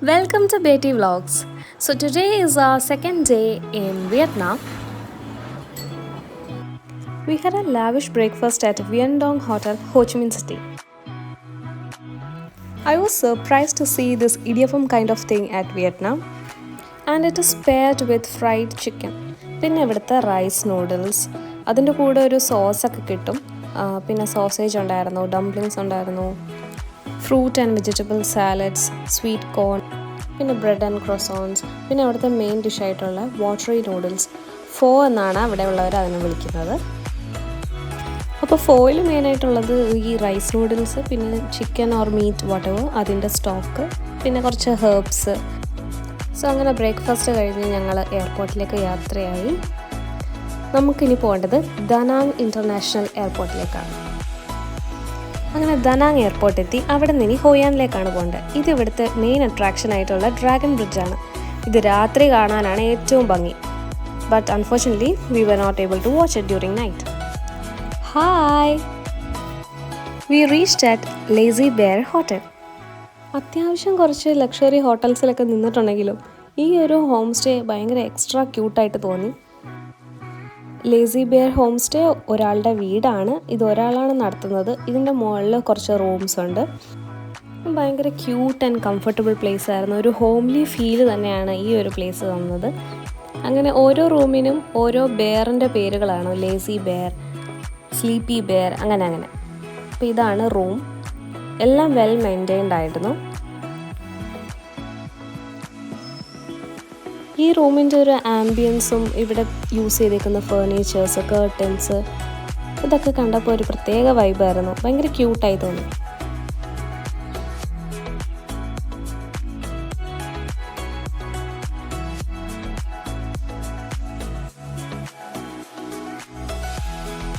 Welcome to Betty Vlogs. So today is our second day in Vietnam. We had a lavish breakfast at Viet Dong Hotel, Ho Chi Minh City. I was surprised to see this idiyappam kind of thing at Vietnam, and it is paired with fried chicken. പിന്നെ ഇവിടുത്തെ rice noodles, അതിൻ്റെ കൂടെ ഒരു സോസൊക്കെ കിട്ടും. പിന്നെ sausage ഉണ്ടായിരുന്നു, dumplings ഉണ്ടായിരുന്നു, fruit and vegetable salads, sweet corn, പിന്നെ ബ്രെഡ് ആൻഡ് ക്രോസോൺസ്, പിന്നെ അവിടുത്തെ മെയിൻ ഡിഷായിട്ടുള്ള വാട്ടറി നൂഡിൽസ്, ഫോ എന്നാണ് അവിടെ ഉള്ളവർ അതിനെ വിളിക്കുന്നത്. അപ്പോൾ ഫോയിൽ മെയിനായിട്ടുള്ളത് ഈ റൈസ് നൂഡിൽസ്, പിന്നെ ചിക്കൻ ഓർ മീറ്റ് വാട്ടെവർ അതിൻ്റെ സ്റ്റോക്ക്, പിന്നെ കുറച്ച് ഹെർബ്സ്. സോ അങ്ങനെ ബ്രേക്ക്ഫാസ്റ്റ് കഴിഞ്ഞ് ഞങ്ങൾ എയർപോർട്ടിലേക്ക് യാത്രയായി. നമുക്കിനി പോകേണ്ടത് ദനാങ് ഇൻ്റർനാഷണൽ എയർപോർട്ടിലേക്കാണ്. അങ്ങനെ ദനാങ് എയർപോർട്ട് എത്തി. അവിടെ നിന്ന് ഇനി ഹോയാനിലേക്കാണ് പോകേണ്ടത്. ഇത് ഇവിടുത്തെ മെയിൻ അട്രാക്ഷൻ ആയിട്ടുള്ള ഡ്രാഗൺ ബ്രിഡ്ജാണ്. ഇത് രാത്രി കാണാനാണ് ഏറ്റവും ഭംഗി. But unfortunately we were not able to watch it during night. Hi, we reached at Lazy Bear hotel. അത്യാവശ്യം കുറച്ച് ലക്ഷറി ഹോട്ടൽസിലൊക്കെ നിന്നിട്ടുണ്ടെങ്കിലും ഈ ഒരു ഹോം സ്റ്റേ ഭയങ്കര എക്സ്ട്രാ ക്യൂട്ടായിട്ട് തോന്നി. ലേസി ബെയർ ഹോം സ്റ്റേ ഒരാളുടെ വീടാണ്. ഇത് ഒരാളാണ് നടത്തുന്നത്. ഇതിൻ്റെ മുകളിൽ കുറച്ച് റൂംസ് ഉണ്ട്. ഭയങ്കര ക്യൂട്ട് ആൻഡ് കംഫർട്ടബിൾ പ്ലേസ് ആയിരുന്നു. ഒരു ഹോംലി ഫീല് തന്നെയാണ് ഈ ഒരു പ്ലേസ് തന്നത്. അങ്ങനെ ഓരോ റൂമിനും ഓരോ ബെയറിൻ്റെ പേരുകളാണ്. ലേസി ബെയർ, സ്ലീപ്പി ബെയർ, അങ്ങനെ. അപ്പോൾ ഇതാണ് റൂം. എല്ലാം വെൽ മെയിൻറ്റെയിൻഡ് ആയിരുന്നു. ഈ റൂമിൻ്റെ ഒരു ആംബിയൻസും ഇവിടെ യൂസ് ചെയ്തേക്കുന്ന ഫേർണിച്ചേഴ്സ്, കേർട്ടൻസ്, ഇതൊക്കെ കണ്ടപ്പോൾ ഒരു പ്രത്യേക വൈബായിരുന്നു. ഭയങ്കര ക്യൂട്ടായി തോന്നി.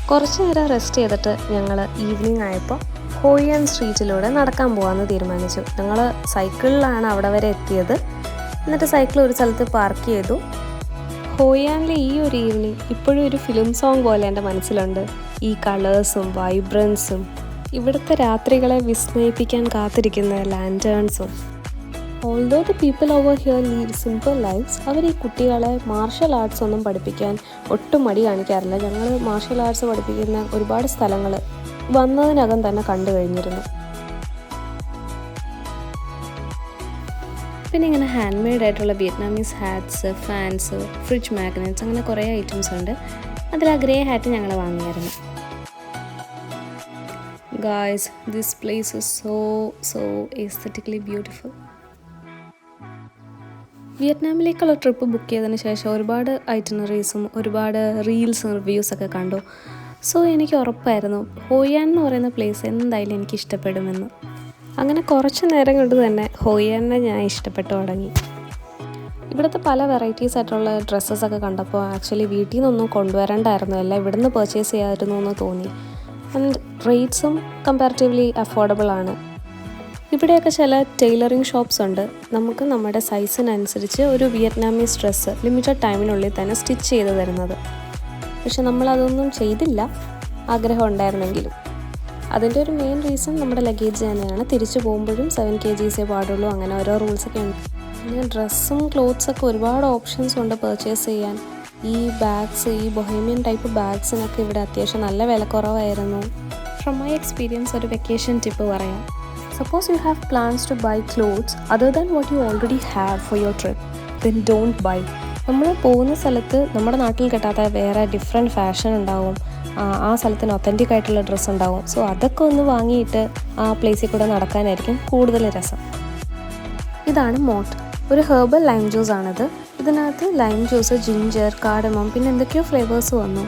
കുറച്ച് നേരം റെസ്റ്റ് ചെയ്തിട്ട് ഞങ്ങൾ ഈവനിങ് ആയപ്പോൾ ഹോയിയാൻ സ്ട്രീറ്റിലൂടെ നടക്കാൻ പോകാമെന്ന് തീരുമാനിച്ചു. ഞങ്ങൾ സൈക്കിളിലാണ് അവിടെ വരെ എത്തിയത്. എന്നിട്ട് സൈക്കിൾ ഒരു സ്ഥലത്ത് പാർക്ക് ചെയ്തു. ഹോയാനിലെ ഈ ഒരു ഈവനിങ് ഇപ്പോഴും ഒരു ഫിലിം സോങ് പോലെ എൻ്റെ മനസ്സിലുണ്ട്. ഈ കളേഴ്സും വൈബ്രൻസും, ഇവിടുത്തെ രാത്രികളെ വിസ്മയിപ്പിക്കാൻ കാത്തിരിക്കുന്ന ലാൻറ്റേൺസും. Although the people over here lead simple lifes, അവർ ഈ കുട്ടികളെ മാർഷൽ ആർട്സ് ഒന്നും പഠിപ്പിക്കാൻ ഒട്ടും മടി കാണിക്കാറില്ല. ഞങ്ങൾ മാർഷൽ ആർട്സ് പഠിപ്പിക്കുന്ന ഒരുപാട് സ്ഥലങ്ങൾ വന്നതിനകം തന്നെ കണ്ടു കഴിഞ്ഞിരുന്നു. പിന്നെ ഇങ്ങനെ ഹാൻഡ് മെയ്ഡ് ആയിട്ടുള്ള Vietnamese hats, fans, fridge magnets, അങ്ങനെ കുറേ ഐറ്റംസ് ഉണ്ട്. അതിൽ ആ ഗ്രേ ഹാറ്റ് ഞങ്ങൾ വാങ്ങിയായിരുന്നു. Guys, this place is so aesthetically beautiful. വിയറ്റ്നാമിലേക്കുള്ള ട്രിപ്പ് ബുക്ക് ചെയ്തതിന് ശേഷം ഒരുപാട് ഐറ്റിനറീസും ഒരുപാട് റീൽസും റിവ്യൂസൊക്കെ കണ്ടു. സോ എനിക്ക് ഉറപ്പായിരുന്നു ഹോയാൻ എന്ന് പറയുന്ന പ്ലേസ് എന്തായാലും എനിക്ക് ഇഷ്ടപ്പെടുമെന്ന്. അങ്ങനെ കുറച്ച് നേരം കൊണ്ട് തന്നെ ഹോയാനെ ഞാൻ ഇഷ്ടപ്പെട്ടു തുടങ്ങി. ഇവിടുത്തെ പല വെറൈറ്റീസ് ആയിട്ടുള്ള ഡ്രസ്സസൊക്കെ കണ്ടപ്പോൾ ആക്ച്വലി വീട്ടിൽ നിന്നൊന്നും കൊണ്ടുവരണ്ടായിരുന്നു, എല്ലാം ഇവിടുന്ന് പർച്ചേസ് ചെയ്യാമായിരുന്നു എന്ന് തോന്നി. ആൻഡ് റേറ്റ്സും കമ്പാരിറ്റീവ്ലി അഫോർഡബിൾ ആണ്. ഇവിടെയൊക്കെ ചില ടൈലറിങ് ഷോപ്സ് ഉണ്ട്. നമുക്ക് നമ്മുടെ സൈസിനനുസരിച്ച് ഒരു വിയറ്റ്നാമീസ് ഡ്രസ്സ് ലിമിറ്റഡ് ടൈമിനുള്ളിൽ തന്നെ സ്റ്റിച്ച് ചെയ്ത് തരുന്നത്. പക്ഷെ നമ്മളതൊന്നും ചെയ്തില്ല, ആഗ്രഹം ഉണ്ടായിരുന്നെങ്കിലും. അതിൻ്റെ ഒരു മെയിൻ റീസൺ നമ്മുടെ ലഗേജ് തന്നെയാണ്. തിരിച്ചു പോകുമ്പോഴും 7 kg പാടുള്ളൂ, അങ്ങനെ ഓരോ റൂൾസൊക്കെ ഉണ്ട്. പിന്നെ ഡ്രസ്സും ക്ലോത്ത്സൊക്കെ ഒരുപാട് ഓപ്ഷൻസ് ഉണ്ട് പർച്ചേസ് ചെയ്യാൻ. ഈ ബാഗ്സ്, ഈ ബൊഹേമിയൻ ടൈപ്പ് ബാഗ്സിനൊക്കെ ഇവിടെ അത്യാവശ്യം നല്ല വിലക്കുറവായിരുന്നു. ഫ്രം മൈ എക്സ്പീരിയൻസ് ഒരു വെക്കേഷൻ ടിപ്പ് പറയാം. Suppose you have plans to buy clothes other than what you already have for your trip, then don't buy. നമ്മൾ പോകുന്ന സ്ഥലത്ത് നമ്മുടെ നാട്ടിൽ കിട്ടാത്ത വേറെ ഡിഫറെൻറ്റ് ഫാഷൻ ഉണ്ടാവും, ആ സ്ഥലത്തിന് ഒത്തൻറ്റിക് ആയിട്ടുള്ള ഡ്രസ്സ് ഉണ്ടാവും. സോ അതൊക്കെ ഒന്ന് വാങ്ങിയിട്ട് ആ പ്ലേസിൽ കൂടെ നടക്കാനായിരിക്കും കൂടുതൽ രസം. ഇതാണ് മോട്ട്, ഒരു ഹെർബൽ ലൈം ജ്യൂസ് ആണിത്. ഇതിനകത്ത് ലൈം ജ്യൂസ്, ജിഞ്ചർ, കാർഡമം, പിന്നെ എന്തൊക്കെയോ ഫ്ലേവേഴ്സ് വന്നു.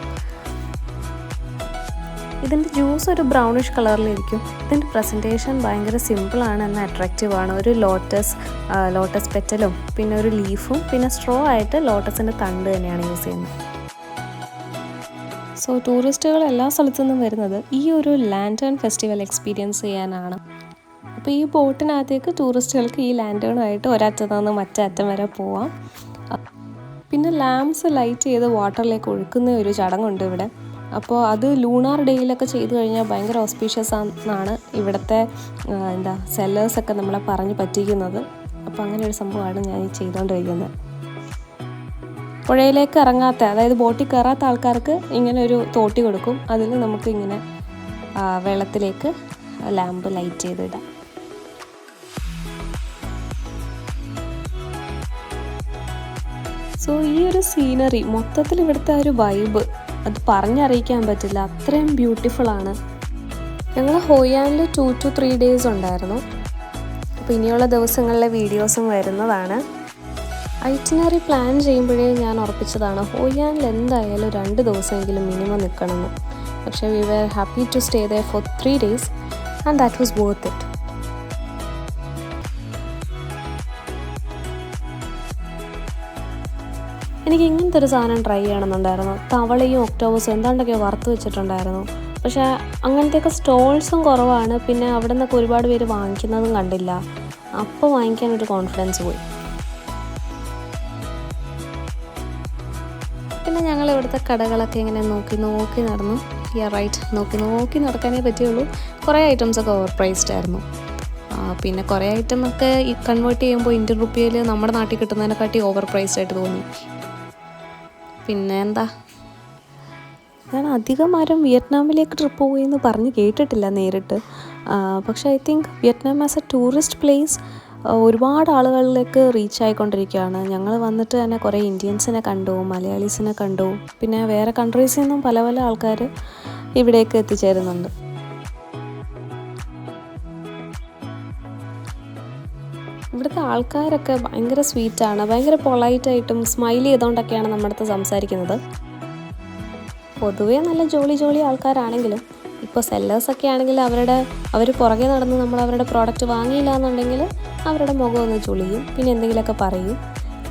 ഇതിൻ്റെ ജ്യൂസ് ഒരു ബ്രൗണിഷ് കളറിലിരിക്കും. ഇതിൻ്റെ പ്രസൻറ്റേഷൻ ഭയങ്കര സിമ്പിളാണ്, എന്നാൽ അട്രാക്റ്റീവാണ്. ഒരു ലോട്ടസ് പെറ്റലും പിന്നെ ഒരു ലീഫും പിന്നെ സ്ട്രോ ആയിട്ട് ലോട്ടസിൻ്റെ തണ്ട് തന്നെയാണ് യൂസ് ചെയ്യുന്നത്. സോ ടൂറിസ്റ്റുകൾ എല്ലാ സ്ഥലത്തു നിന്നും വരുന്നത് ഈ ഒരു ലാൻറ്റേൺ ഫെസ്റ്റിവൽ എക്സ്പീരിയൻസ് ചെയ്യാനാണ്. അപ്പോൾ ഈ ബോട്ടിനകത്തേക്ക് ടൂറിസ്റ്റുകൾക്ക് ഈ ലാൻറ്റേണുമായിട്ട് ഒരറ്റത്തു നിന്ന് മറ്റേ അറ്റം വരെ പോവാം. പിന്നെ ലാംപ്സ് ലൈറ്റ് ചെയ്ത് വാട്ടറിലേക്ക് ഒഴുക്കുന്ന ഒരു ചടങ്ങുണ്ട് ഇവിടെ. അപ്പോൾ അത് ലൂണാർ ഡേയിലൊക്കെ ചെയ്തു കഴിഞ്ഞാൽ ഭയങ്കര ഓസ്പീഷ്യസ് ആണെന്നാണ് ഇവിടുത്തെ സെല്ലേഴ്സൊക്കെ നമ്മളെ പറഞ്ഞ് പറ്റിക്കുന്നത്. അപ്പോൾ അങ്ങനെ ഒരു സംഭവമാണ് ഞാൻ ഈ ചെയ്തുകൊണ്ടിരിക്കുന്നത്. പുഴയിലേക്ക് ഇറങ്ങാത്ത, അതായത് ബോട്ടിൽ കയറാത്ത ആൾക്കാർക്ക് ഇങ്ങനെ ഒരു തോട്ടി കൊടുക്കും. അതിൽ നമുക്ക് ഇങ്ങനെ വെള്ളത്തിലേക്ക് ലാമ്പ് ലൈറ്റ് ചെയ്തിടാം. സോ ഈ ഒരു സീനറി മൊത്തത്തിൽ ഇവിടുത്തെ ഒരു വൈബ് അത് പറഞ്ഞറിയിക്കാൻ പറ്റില്ല, അത്രയും ബ്യൂട്ടിഫുള്ളാണ്. ഞങ്ങൾ ഹോയാനിൽ 2 to 3 days ഉണ്ടായിരുന്നു. അപ്പോൾ ഇനിയുള്ള ദിവസങ്ങളിലെ വീഡിയോസും വരുന്നതാണ്. ഐറ്റിനറി പ്ലാൻ ചെയ്യുമ്പോഴേ ഞാൻ ഉറപ്പിച്ചതാണ് ഹോയാനിൽ എന്തായാലും 2 ദിവസമെങ്കിലും മിനിമം നിൽക്കണമെന്ന്. പക്ഷേ we were happy to stay there for 3 days and that was worth it. എനിക്ക് ഇങ്ങനത്തെ ഒരു സാധനം ട്രൈ ചെയ്യണമെന്നുണ്ടായിരുന്നു. തവളയും ഒക്ടോബസും എന്താണ്ടൊക്കെ വറുത്ത് വെച്ചിട്ടുണ്ടായിരുന്നു. പക്ഷേ അങ്ങനത്തെയൊക്കെ സ്റ്റോൾസും കുറവാണ്. പിന്നെ അവിടെ നിന്നൊക്കെ ഒരുപാട് പേര് വാങ്ങിക്കുന്നതും കണ്ടില്ല. അപ്പോൾ വാങ്ങിക്കാനൊരു കോൺഫിഡൻസ് പോയി. പിന്നെ ഞങ്ങൾ ഇവിടുത്തെ കടകളൊക്കെ ഇങ്ങനെ നോക്കി നടന്നു. റൈറ്റ്, നോക്കി നടക്കാനേ പറ്റുള്ളൂ. കുറേ ഐറ്റംസൊക്കെ ഓവർ പ്രൈസ്ഡ് ആയിരുന്നു. പിന്നെ കുറേ ഐറ്റമൊക്കെ ഈ കൺവേർട്ട് ചെയ്യുമ്പോൾ ഇന്ത്യൻ റുപ്പിയയിൽ നമ്മുടെ നാട്ടിൽ കിട്ടുന്നതിനെക്കാട്ടി ഓവർ പ്രൈസ്ഡ് ആയിട്ട് തോന്നി. പിന്നെ എന്താ, ഞാൻ അധികം ആരും വിയറ്റ്നാമിലേക്ക് ട്രിപ്പ് പോയി എന്ന് പറഞ്ഞ് കേട്ടിട്ടില്ല നേരിട്ട്. പക്ഷേ I think Vietnam as A tourist place ഒരുപാട് ആളുകളിലേക്ക് റീച്ച് ആയിക്കൊണ്ടിരിക്കുകയാണ്. ഞങ്ങൾ വന്നിട്ട് തന്നെ കുറേ ഇന്ത്യൻസിനെ കണ്ടു, മലയാളീസിനെ കണ്ടു. പിന്നെ വേറെ കൺട്രീസിൽ നിന്നും പല ആൾക്കാർ ഇവിടേക്ക് എത്തിച്ചേരുന്നുണ്ട്. ഇവിടുത്തെ ആൾക്കാരൊക്കെ ഭയങ്കര സ്വീറ്റാണ്, ഭയങ്കര പൊളൈറ്റായിട്ടും സ്മൈൽ ചെയ്തുകൊണ്ടൊക്കെയാണ് നമ്മുടെ അടുത്ത് സംസാരിക്കുന്നത്. പൊതുവേ നല്ല ജോളി ആൾക്കാരാണെങ്കിലും ഇപ്പോൾ സെല്ലേഴ്സൊക്കെ ആണെങ്കിൽ അവർ പുറകെ നടന്ന് നമ്മൾ അവരുടെ പ്രോഡക്റ്റ് വാങ്ങിയില്ല എന്നുണ്ടെങ്കിൽ അവരുടെ മുഖം ഒന്ന് ചുളിയും, പിന്നെ എന്തെങ്കിലുമൊക്കെ പറയും.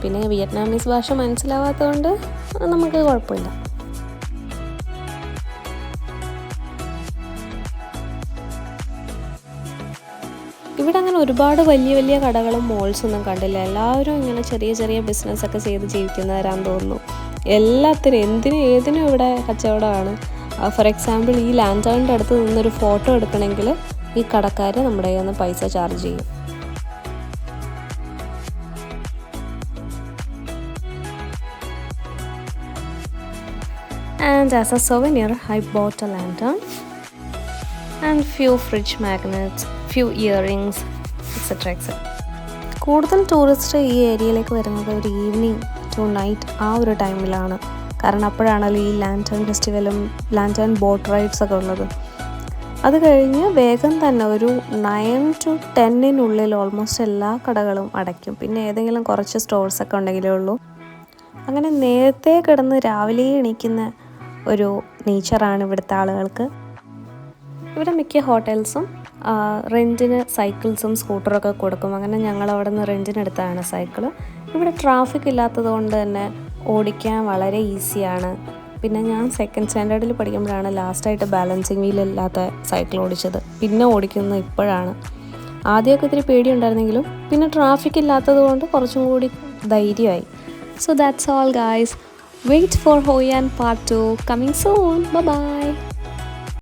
പിന്നെ വിയറ്റ്നാമീസ് ഭാഷ മനസ്സിലാവാത്തതുകൊണ്ട് നമുക്ക് കുഴപ്പമില്ല. ഇവിടെ അങ്ങനെ ഒരുപാട് വലിയ കടകളും മോൾസൊന്നും കണ്ടില്ല. എല്ലാവരും ഇങ്ങനെ ചെറിയ ബിസിനസ്സൊക്കെ ചെയ്ത് ജീവിക്കുന്നവരാണെന്ന് തോന്നുന്നു. എല്ലാത്തിനും ഏതിനും ഇവിടെ കച്ചവടമാണ്. ഫോർ എക്സാമ്പിൾ ഈ ലാൻറ്റേണിൻ്റെ അടുത്ത് നിന്നൊരു ഫോട്ടോ എടുക്കണമെങ്കിൽ ഈ കടക്കാർ നമ്മുടെ കയ്യിൽ നിന്ന് പൈസ ചാർജ് ചെയ്യും. And as a souvenir, I bought a lantern and few fridge magnets, few earrings, etc. കൂടുതൽ ടൂറിസ്റ്റ് ഈ ഏരിയയിലേക്ക് വരുന്നത് ഒരു ഈവനിങ് ടു നൈറ്റ് ആ ഒരു ടൈമിലാണ്. കാരണം അപ്പോഴാണല്ലോ ഈ ലാൻറ്റേൺ ഫെസ്റ്റിവലും ലാൻറ്റേൺ ബോട്ട് റൈഡ്സൊക്കെ ഉള്ളത്. അത് കഴിഞ്ഞ് വേഗം തന്നെ ഒരു 9 to 10 ഓൾമോസ്റ്റ് എല്ലാ കടകളും അടയ്ക്കും. പിന്നെ ഏതെങ്കിലും കുറച്ച് സ്റ്റോഴ്സൊക്കെ ഉണ്ടെങ്കിലേ ഉള്ളൂ. അങ്ങനെ നേരത്തെ കിടന്ന് രാവിലെ എണീക്കുന്ന ഒരു നേച്ചറാണ് ഇവിടുത്തെ ആളുകൾക്ക്. ഇവിടെ മിക്ക ഹോട്ടൽസും റെൻറ്റിന് സൈക്കിൾസും സ്കൂട്ടറൊക്കെ കൊടുക്കും. അങ്ങനെ ഞങ്ങൾ അവിടെ നിന്ന് റെൻറ്റിനെടുത്താണ് സൈക്കിള്. ഇവിടെ ട്രാഫിക് ഇല്ലാത്തത് കൊണ്ട് തന്നെ ഓടിക്കാൻ വളരെ ഈസിയാണ്. പിന്നെ ഞാൻ 2nd സ്റ്റാൻഡേർഡിൽ പഠിക്കുമ്പോഴാണ് ലാസ്റ്റായിട്ട് ബാലൻസിങ് വീലില്ലാത്ത സൈക്കിൾ ഓടിച്ചത്. പിന്നെ ഓടിക്കുന്നത് ഇപ്പോഴാണ്. ആദ്യമൊക്കെ ഇത്തിരി പേടിയുണ്ടായിരുന്നെങ്കിലും പിന്നെ ട്രാഫിക് ഇല്ലാത്തത് കൊണ്ട് കുറച്ചും കൂടി ധൈര്യമായി. So that's all guys. Wait for Hoi An Part 2 coming soon. Bye bye.